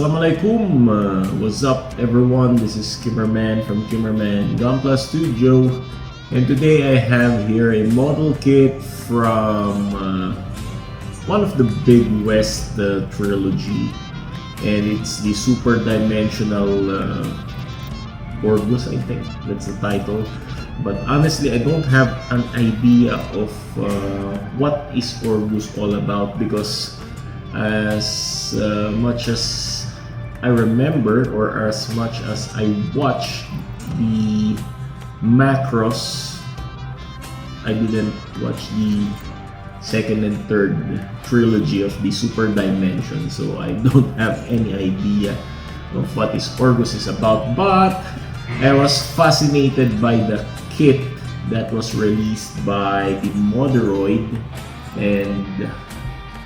Assalamualaikum. What's up, everyone? This is Kimmerman from Kimmerman Gunpla Studio, and today I have here a model kit from one of the Big West trilogy, and it's the Super Dimensional Orguss. I think that's the title. But honestly, I don't have an idea of what is Orguss all about, because as much as I remember, or as much as I watched the macros, I didn't watch the second and third trilogy of the Super Dimension, so I don't have any idea of what this Orguss is about. But I was fascinated by the kit that was released by the Moderoid, and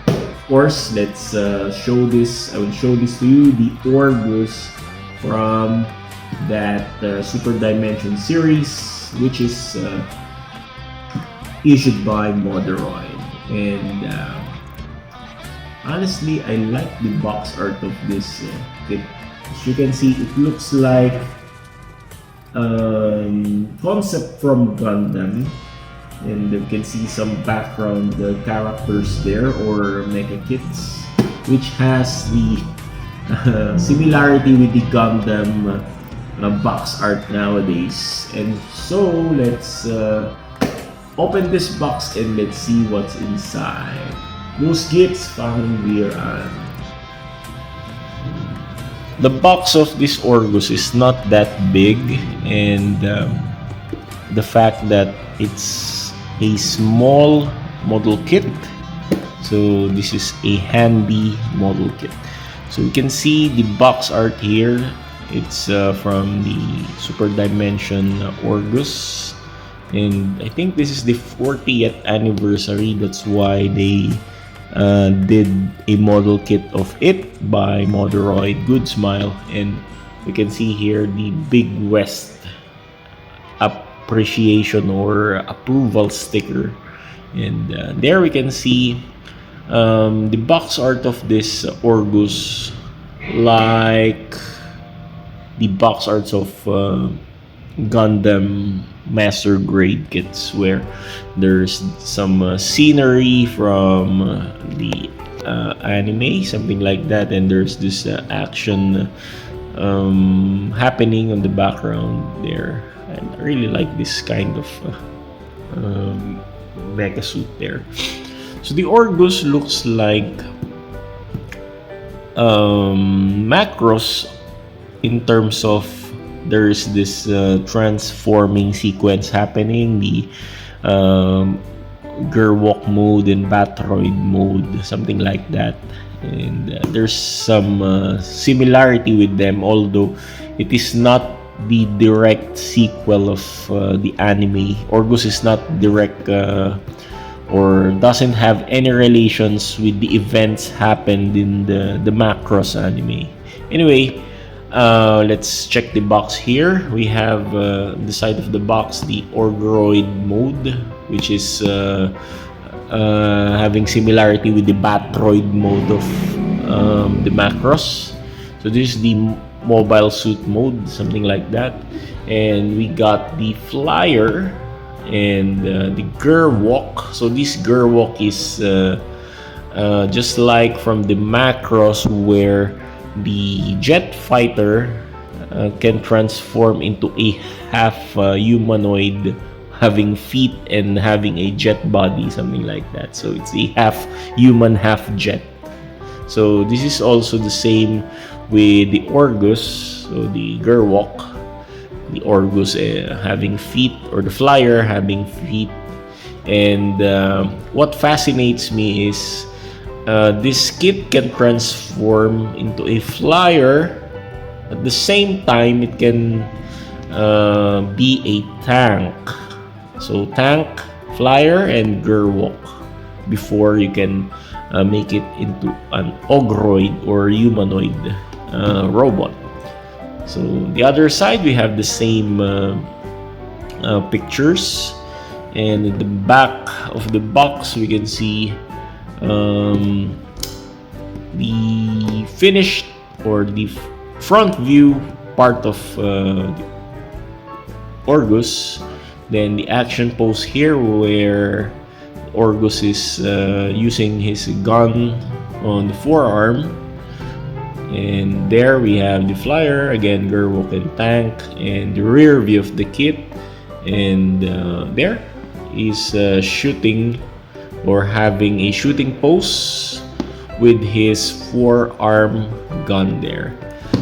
of course, let's show this. I will show this to you, the Orguss from that Super Dimension series, which is issued by Moderoid. And honestly, I like the box art of this kit. As you can see, it looks like concept from Gundam, and you can see some background characters there, or Mecha kits, which has the similarity with the Gundam box art nowadays. And so let's open this box and let's see what's inside. Most gifts found here. The box of this Orguss is not that big, and the fact that it's a small model kit, so this is a handy model kit. So you can see the box art here. It's from the Super Dimension Orguss, and I think this is the 40th anniversary. That's why they did a model kit of it by Moderoid. Good smile. And you can see here the Big West appreciation or approval sticker, and there we can see the box art of this Orguss, like the box arts of Gundam Master Grade kits, where there's some scenery from the anime, something like that, and there's this action happening on the background there. And I really like this kind of mecha suit there. So the Orguss looks like macros, in terms of there's this transforming sequence happening, the Gerwalk mode and Batroid mode, something like that. And there's some similarity with them, although it is not the direct sequel of the anime. Orguss is not direct or doesn't have any relations with the events happened in the Macross anime. Anyway, let's check the box here. We have the side of the box the Orguroid mode, which is having similarity with the Batroid mode of the Macross. So this is the mobile suit mode, something like that. And we got the flyer and the Gerwalk. So this Gerwalk is just like from the Macross, where the jet fighter can transform into a half humanoid, having feet and having a jet body, something like that. So it's a half human, half jet. So this is also the same with the Orguss. So the Gerwalk, the Orguss having feet, or the flyer having feet. And what fascinates me is this kit can transform into a flyer. At the same time, it can be a tank. So tank, flyer, and Gerwalk before you can make it into an Ogroid or humanoid robot. So the other side, we have the same pictures, and in the back of the box we can see the finished or the front view part of Orguss. Then the action pose here where Orguss is using his gun on the forearm. And there we have the flyer, again Gerwok and Tank, and the rear view of the kit. And there is shooting or having a shooting pose with his forearm gun there.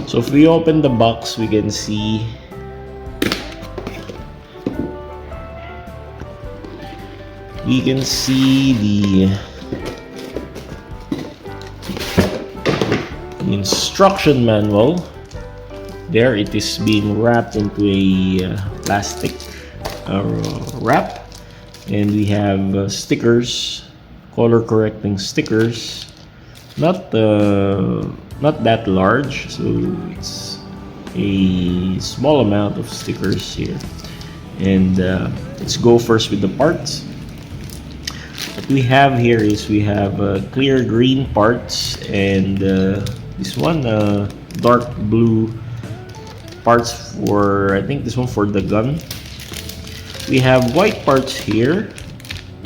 So if we open the box, we can see the instruction manual. There it is being wrapped into a plastic wrap, and we have stickers, color correcting stickers, not that large, so it's a small amount of stickers here. And let's go first with the parts. What we have here is we have clear green parts, and this one dark blue parts for, I think this one for the gun. We have white parts here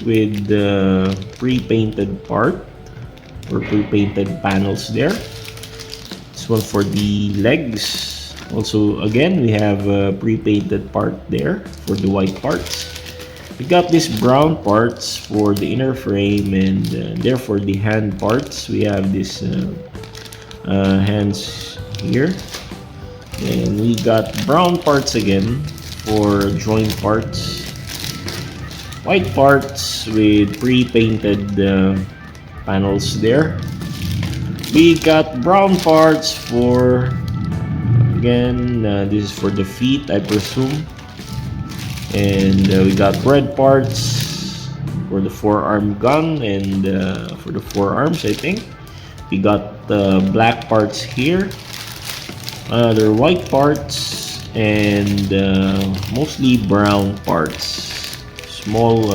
with the pre-painted part or pre-painted panels there. This one for the legs. Also, again, we have a pre-painted part there for the white parts. We got these brown parts for the inner frame, and there for the hand parts. We have this hands here, and we got brown parts again for joint parts, white parts with pre-painted panels there. We got brown parts for, again, this is for the feet, I presume. And we got red parts for the forearm gun and for the forearms, I think. We got black parts here, other white parts, and mostly brown parts. Small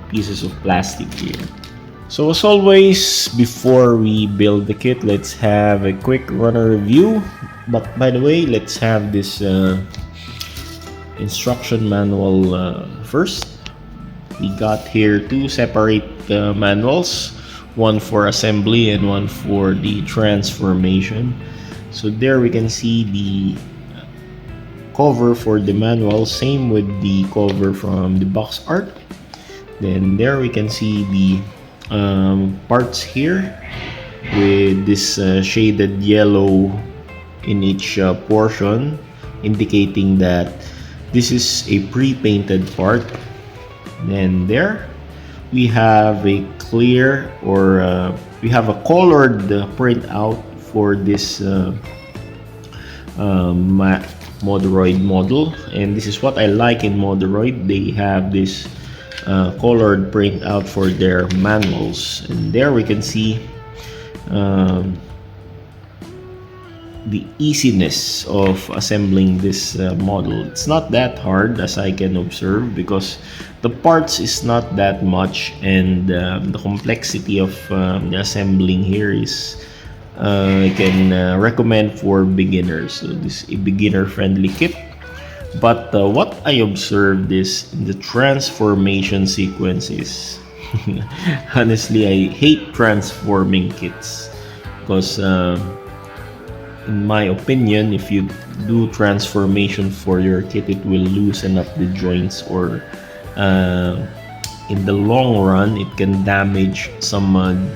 pieces of plastic here. So as always, before we build the kit, let's have a quick runner review. But by the way, let's have this instruction manual first. We got here two separate manuals, one for assembly and one for the transformation. So there we can see the cover for the manual, same with the cover from the box art. Then there we can see the parts here with this shaded yellow in each portion, indicating that this is a pre-painted part. Then there we have a clear, or we have a colored printout for this Moderoid model, and this is what I like in Moderoid. They have this colored printout for their manuals, and there we can see the easiness of assembling this model. It's not that hard, as I can observe, because the parts is not that much, and the complexity of the assembling here is I can recommend for beginners. So this is a beginner friendly kit. But what I observed is in the transformation sequences. Honestly, I hate transforming kits because in my opinion, if you do transformation for your kit, it will loosen up the joints, or in the long run it can damage some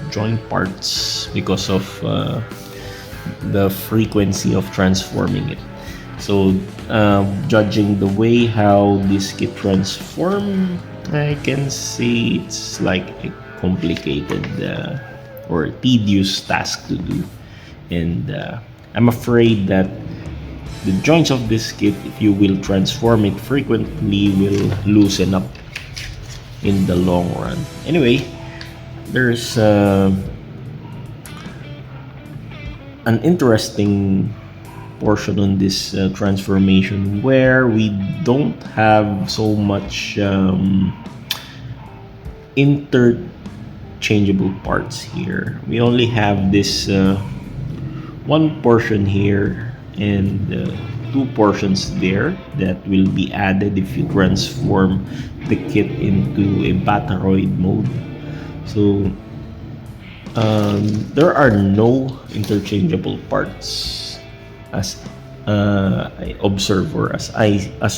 joint parts because of the frequency of transforming it. So judging the way how this kit transform, I can say it's like a complicated or tedious task to do, and I'm afraid that the joints of this kit, if you will transform it frequently, will loosen up in the long run. Anyway, there's an interesting portion on this transformation where we don't have so much interchangeable parts here. We only have this one portion here and two portions there that will be added if you transform the kit into a Bataroid mode. So there are no interchangeable parts as I observe, or as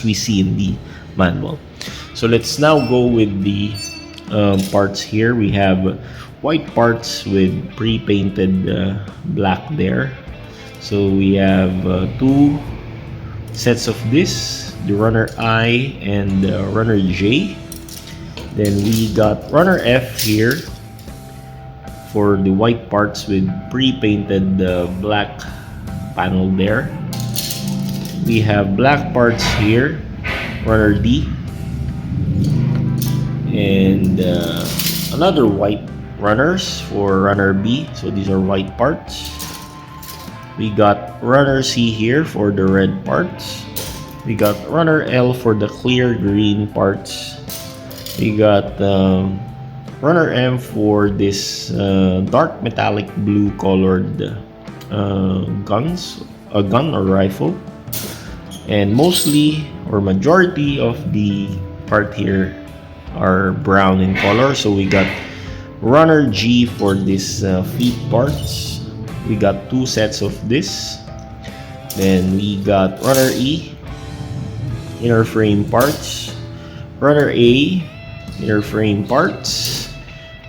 we see in the manual. So let's now go with the parts here. We have white parts with pre-painted black there. So we have two sets of this, the runner I and runner J. Then we got runner F here for the white parts with pre-painted black panel there. We have black parts here, runner D, and another white runners for runner B. So these are white parts. We got runner C here for the red parts. We got runner L for the clear green parts. We got runner M for this dark metallic blue colored a gun or rifle. And mostly or majority of the part here are brown in color. So we got runner G for this feet parts. We got two sets of this. Then we got runner E, inner frame parts. Runner A, inner frame parts.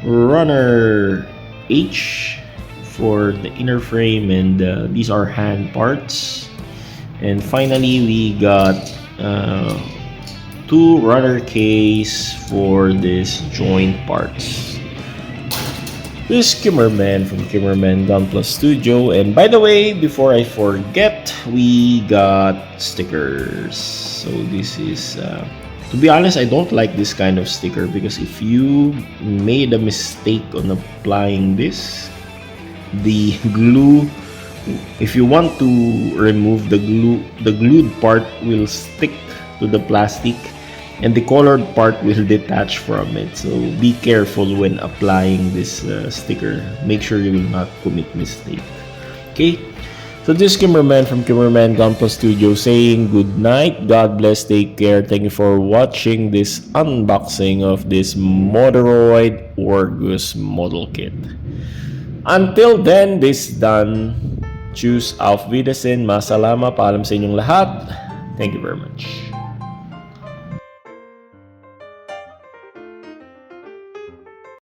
Runner H for the inner frame, and these are hand parts. And finally we got two runner Ks for this joint parts. This is Kimmerman from Kimmerman Gunpla Studio. And by the way, before I forget, we got stickers. So this is to be honest, I don't like this kind of sticker, because if you made a mistake on applying this, the glue, if you want to remove the glue, the glued part will stick to the plastic and the colored part will detach from it. So be careful when applying this sticker. Make sure you will not commit mistake. Okay, so this is Kimmerman from Kimmerman Gunpla Studio saying good night, God bless, take care. Thank you for watching this unboxing of this Moderoid Orguss model kit. Until then, this is done. Tschüss, auf Wiedersehen, masalama, paalam sa inyong lahat. Thank you very much.